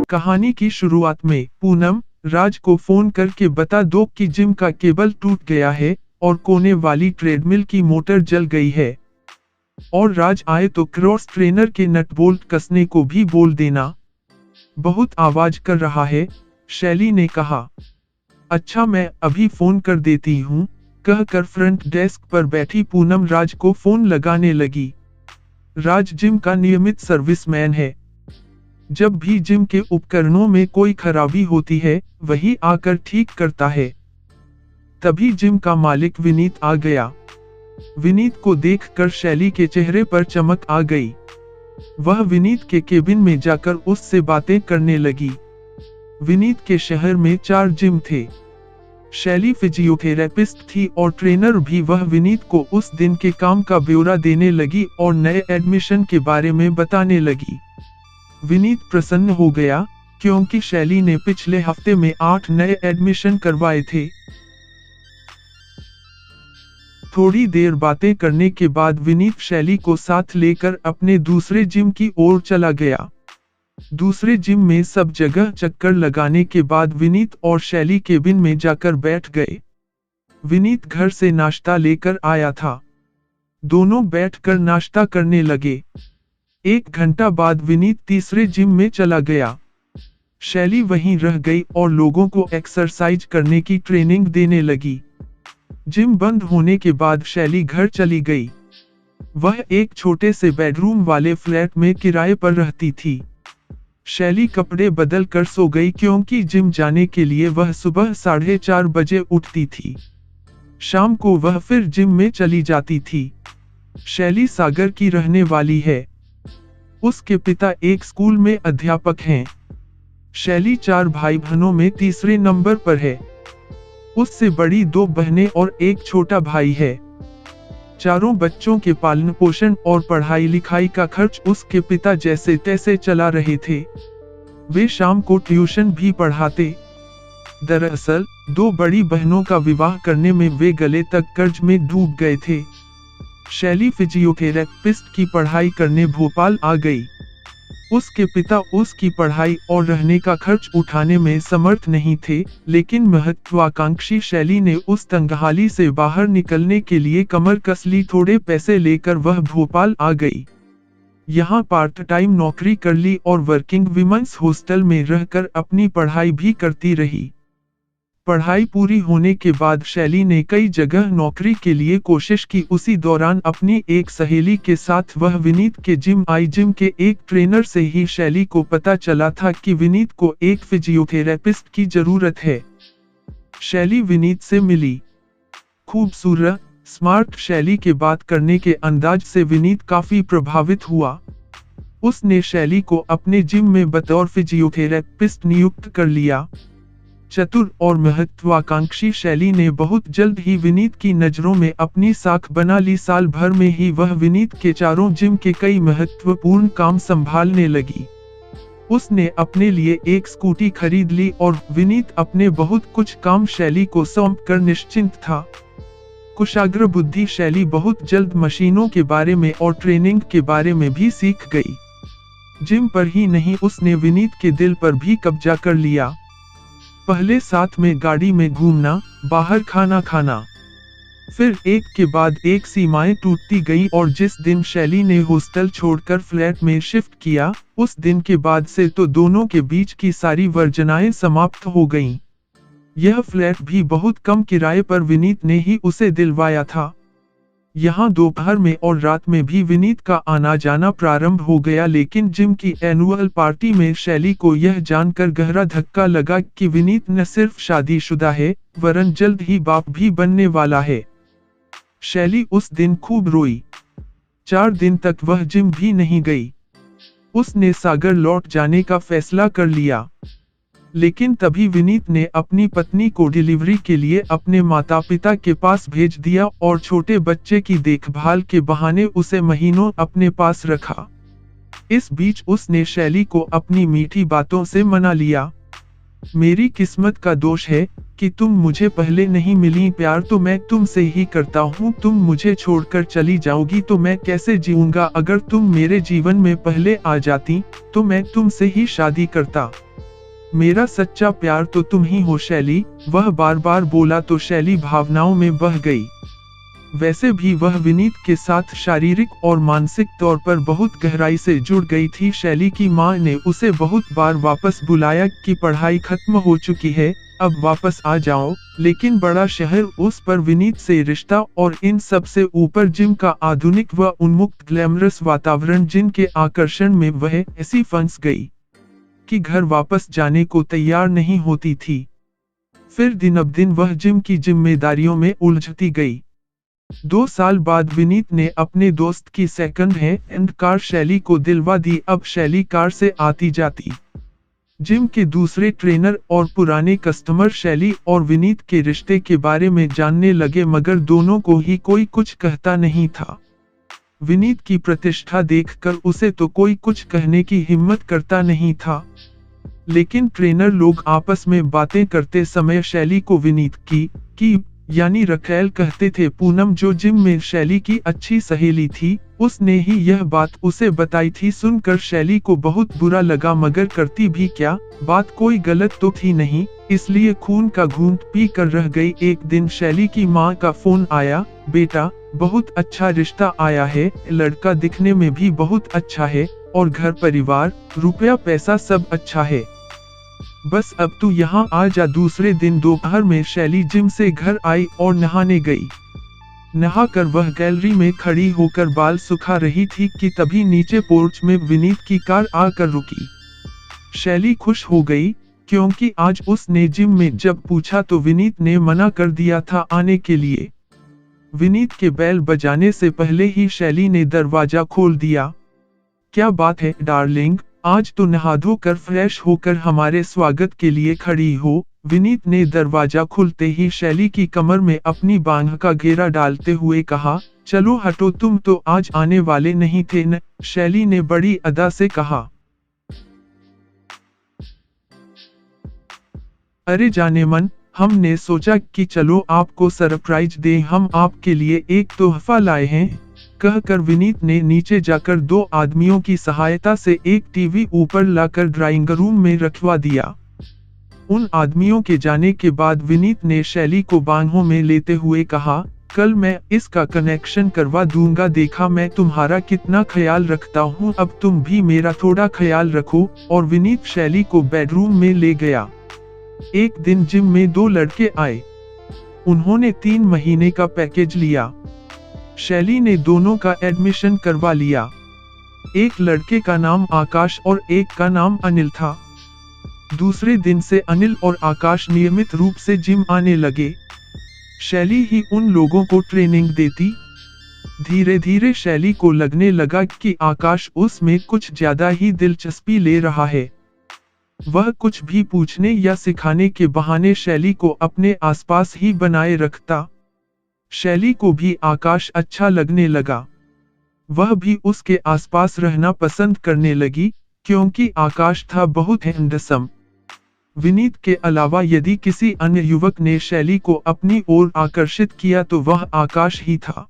कहानी की शुरुआत में पूनम राज को फोन करके बता दो कि जिम का केबल टूट गया है और कोने वाली ट्रेडमिल की मोटर जल गई है। और राज आए तो क्रॉस ट्रेनर के नट बोल्ट कसने को भी बोल देना। बहुत आवाज कर रहा है, शैली ने कहा। अच्छा मैं अभी फोन कर देती हूँ, कहकर फ्रंट डेस्क पर बैठी पूनम राज को फोन लगाने लगी। राज जिम का नियमित सर्विसमैन है। जब भी जिम के उपकरणों में कोई खराबी होती है, वही आकर ठीक करता है। तभी जिम का मालिक विनीत आ गया। विनीत को देखकर शैली के चेहरे पर चमक आ गई। वह विनीत के केबिन में जाकर उससे बातें करने लगी। विनीत के शहर में 4 जिम थे। शैली फिजियोथेरेपिस्ट थी और ट्रेनर भी। वह विनीत को उस दिन के काम का ब्यौरा देने लगी और नए एडमिशन के बारे में बताने लगी। विनीत प्रसन्न हो गया, क्योंकि शैली ने पिछले हफ्ते में 8 नए एडमिशन करवाए थे। थोड़ी देर बातें करने के बाद विनीत शैली को साथ लेकर अपने दूसरे जिम की ओर चला गया। दूसरे जिम में सब जगह चक्कर लगाने के बाद विनीत और शैली केबिन में जाकर बैठ गए। विनीत घर से नाश्ता लेकर आया था। दोनों बैठकर नाश्ता करने लगे। 1 घंटा बाद विनीत तीसरे जिम में चला गया। शैली वहीं रह गई और लोगों को एक्सरसाइज करने की ट्रेनिंग देने लगी। जिम बंद होने के बाद शैली घर चली गई। वह एक छोटे से बेडरूम वाले फ्लैट में किराए पर रहती थी। शैली कपड़े बदल कर सो गई, क्योंकि जिम जाने के लिए वह सुबह 4:30 बजे उठती थी। शाम को वह फिर जिम में चली जाती थी। शैली सागर की रहने वाली है। उसके पिता एक स्कूल में अध्यापक हैं। शैली 4 भाई बहनों में तीसरे नंबर पर है। उससे बड़ी 2 बहनें और एक छोटा भाई है। चारों बच्चों के पालन पोषण और पढ़ाई लिखाई का खर्च उसके पिता जैसे तैसे चला रहे थे। वे शाम को ट्यूशन भी पढ़ाते। दरअसल 2 बड़ी बहनों का विवाह करने में वे गले तक कर्ज में डूब गए थे। शैली फिजियोथेरेपिस्ट की पढ़ाई करने भोपाल आ गई। उसके पिता उसकी पढ़ाई और रहने का खर्च उठाने में समर्थ नहीं थे, लेकिन महत्वाकांक्षी शैली ने उस तंगहाली से बाहर निकलने के लिए कमर कस ली। थोड़े पैसे लेकर वह भोपाल आ गई। यहाँ पार्ट टाइम नौकरी कर ली और वर्किंग विमेंस हॉस्टल में रहकर अपनी पढ़ाई भी करती रही। पढ़ाई पूरी होने के बाद शैली ने कई जगह नौकरी के लिए कोशिश की। उसी दौरान अपनी एक सहेली के साथ वह विनीत के जिम आई। जिम के एक ट्रेनर से ही शैली को पता चला था कि विनीत को एक फिजियोथेरेपिस्ट की जरूरत है। शैली विनीत से मिली। खूबसूरत, स्मार्ट शैली के बात करने के अंदाज से विनीत काफी प्रभावित हुआ। उसने शैली को अपने जिम में बतौर फिजियोथेरेपिस्ट नियुक्त कर लिया। चतुर और महत्वाकांक्षी शैली ने बहुत जल्द ही विनीत की नजरों में अपनी साख बना ली। साल भर में ही वह विनीत के चारों जिम के कई महत्वपूर्ण काम संभालने लगी। उसने अपने लिए एक स्कूटी खरीद ली और विनीत अपने बहुत कुछ काम शैली को सौंप कर निश्चिंत था। कुशाग्र बुद्धि शैली बहुत जल्द मशीनों के बारे में और ट्रेनिंग के बारे में भी सीख गई। जिम पर ही नहीं, उसने विनीत के दिल पर भी कब्जा कर लिया। पहले साथ में गाड़ी में घूमना, बाहर खाना खाना, फिर एक के बाद एक सीमाएं टूटती गई और जिस दिन शैली ने हॉस्टल छोड़कर फ्लैट में शिफ्ट किया, उस दिन के बाद से तो दोनों के बीच की सारी वर्जनाएं समाप्त हो गईं। यह फ्लैट भी बहुत कम किराए पर विनीत ने ही उसे दिलवाया था। यहाँ दोपहर में और रात में भी विनीत का आना जाना प्रारंभ हो गया। लेकिन जिम की एनुअल पार्टी में शैली को यह जानकर गहरा धक्का लगा कि विनीत न सिर्फ शादीशुदा है, वरन जल्द ही बाप भी बनने वाला है। शैली उस दिन खूब रोई। 4 दिन तक वह जिम भी नहीं गई। उसने सागर लौट जाने का फैसला कर लिया। लेकिन तभी विनीत ने अपनी पत्नी को डिलीवरी के लिए अपने माता पिता के पास भेज दिया और छोटे बच्चे की देखभाल के बहाने उसे महीनों अपने पास रखा। इस बीच उसने शैली को अपनी मीठी बातों से मना लिया। मेरी किस्मत का दोष है कि तुम मुझे पहले नहीं मिली। प्यार तो मैं तुमसे ही करता हूँ, तुम मुझे छोड़कर चली जाओगी तो मैं कैसे जीऊंगा। अगर तुम मेरे जीवन में पहले आ जाती तो मैं तुमसे ही शादी करता। मेरा सच्चा प्यार तो तुम ही हो शैली। वह बार बार बोला तो शैली भावनाओं में बह गई। वैसे भी वह विनीत के साथ शारीरिक और मानसिक तौर पर बहुत गहराई से जुड़ गई थी। शैली की मां ने उसे बहुत बार वापस बुलाया कि पढ़ाई खत्म हो चुकी है, अब वापस आ जाओ। लेकिन बड़ा शहर, उस पर विनीत से रिश्ता और इन सब से ऊपर जिम का आधुनिक व उन्मुक्त ग्लैमरस वातावरण, जिनके आकर्षण में वह ऐसी फंस गई कि घर वापस जाने को तैयार नहीं होती थी। फिर दिन अब दिन वह जिम की जिम्मेदारियों में उलझती गई। 2 साल बाद विनीत ने अपने दोस्त की सेकंड हैंड कार शैली को दिलवा दी। अब शैली कार से आती जाती। जिम के दूसरे ट्रेनर और पुराने कस्टमर शैली और विनीत के रिश्ते के बारे में जानने लगे, मगर दोनों को ही कोई कुछ कहता नहीं था। विनीत की प्रतिष्ठा देखकर उसे तो कोई कुछ कहने की हिम्मत करता नहीं था। लेकिन ट्रेनर लोग आपस में बातें करते समय शैली को विनीत की यानी रखैल कहते थे। पूनम, जो जिम में शैली की अच्छी सहेली थी, उसने ही यह बात उसे बताई थी। सुनकर शैली को बहुत बुरा लगा, मगर करती भी क्या, बात कोई गलत तो थी नहीं, इसलिए खून का घूंट पी कर रह गई। एक दिन शैली की मां का फोन आया, बेटा बहुत अच्छा रिश्ता आया है, लड़का दिखने में भी बहुत अच्छा है और घर परिवार रुपया पैसा सब अच्छा है, बस अब तू यहाँ आ जा। दूसरे दिन दोपहर में शैली जिम से घर आई और नहाने गई। नहाकर वह गैलरी में खड़ी होकर बाल सुखा रही थी कि तभी नीचे पोर्च में विनीत की कार आकर रुकी। शैली खुश हो गई क्योंकि आज उसने जिम में जब पूछा तो विनीत ने मना कर दिया था आने के लिए। विनीत के बेल बजाने से पहले ही शैली ने दरवाजा खोल दिया। क्या बात है डार्लिंग, आज तो नहा धो कर फ्रेश होकर हमारे स्वागत के लिए खड़ी हो। विनीत ने दरवाजा खुलते ही शैली की कमर में अपनी बांह का घेरा डालते हुए कहा, चलो हटो, तुम तो आज आने वाले नहीं थे न। शैली ने बड़ी अदा से कहा, अरे जाने मन, हमने सोचा कि चलो आपको सरप्राइज दें, हम आपके लिए एक तोहफा लाए हैं। कहकर विनीत ने नीचे जाकर 2 आदमियों की सहायता से एक टीवी ऊपर लाकर ड्राइंग रूम में रखवा दिया। उन आदमियों के जाने के बाद विनीत ने शैली को बाहों में लेते हुए कहा, कल मैं इसका कनेक्शन करवा दूंगा, देखा मैं तुम्हारा कितना ख्याल रखता हूँ, अब तुम भी मेरा थोड़ा ख्याल रखो। और विनीत शैली को बेडरूम में ले गया। एक दिन जिम में 2 लड़के आए। उन्होंने 3 महीने का पैकेज लिया। शैली ने दोनों का एडमिशन करवा लिया। एक लड़के का नाम आकाश और एक का नाम अनिल था। दूसरे दिन से अनिल और आकाश नियमित रूप से जिम आने लगे। शैली ही उन लोगों को ट्रेनिंग देती। धीरे धीरे शैली को लगने लगा कि आकाश उसमें कुछ ज्यादा ही दिलचस्पी ले रहा है। वह कुछ भी पूछने या सिखाने के बहाने शैली को अपने आसपास ही बनाए रखता। शैली को भी आकाश अच्छा लगने लगा। वह भी उसके आसपास रहना पसंद करने लगी, क्योंकि आकाश था बहुत हैंडसम। विनीत के अलावा यदि किसी अन्य युवक ने शैली को अपनी ओर आकर्षित किया तो वह आकाश ही था।